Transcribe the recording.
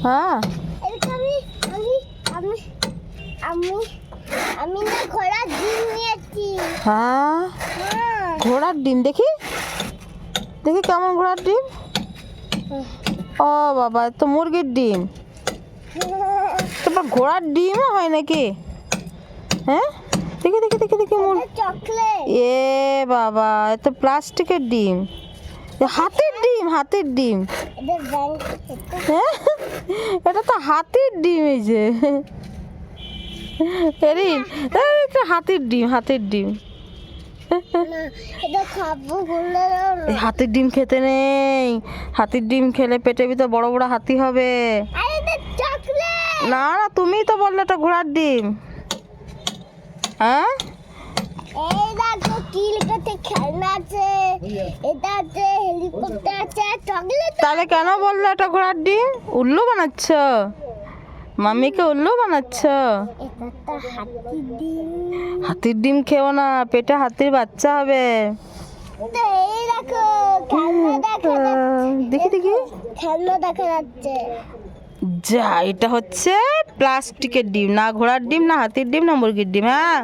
হ্যাঁ আমি আমি আমি আমি আমি না ঘোড়ার ডিম নিয়েছি। হ্যাঁ হ্যাঁ ঘোড়ার ডিম দেখি দেখি কেমন ঘোড়ার ডিম। ও বাবা এ তো মুরগির ডিম। তারপর ঘোড়ার ডিমও হয় নাকি? হ্যাঁ দেখি দেখি দেখি দেখি চকলেট। এ বাবা এ তো প্লাস্টিকের ডিম। এ হাতির ডিম হাতির ডিম। এদের ব্যাংক হ্যাঁ এটা তো হাতির ডিম এই যে এরিন এটা হাতির ডিম হাতির ডিম। না এটা খাবো বললে এই হাতির ডিম খেতে নেই। হাতির ডিম খেলে পেটের ভিতর বড় বড় হাতি হবে। আরে এটা চকলেট। না না তুমিই তো বললে এটা ঘোড়ার ডিম। হ্যাঁ এই দেখো কি লিখেছে খেলনা আছে, এটা আছে হেলিকপ্টার আছে চকলেট। তাহলে কেন বললে এটা ঘোড়ার ডিম? উল্লু বানাচ্ছ মাম্মিকে উল্লু বানাচ্ছ। এটা তো হাতির ডিম। হাতির ডিম খেও না পেটে হাতির বাচ্চা হবে। তো এই দেখো খেলনা দেখা যাচ্ছে। দেখি দেখি খেলনা দেখা যাচ্ছে। যা এটা হচ্ছে প্লাস্টিকের ডিম না ঘোড়ার ডিম না হাতির ডিম না মুরগির ডিম। হ্যাঁ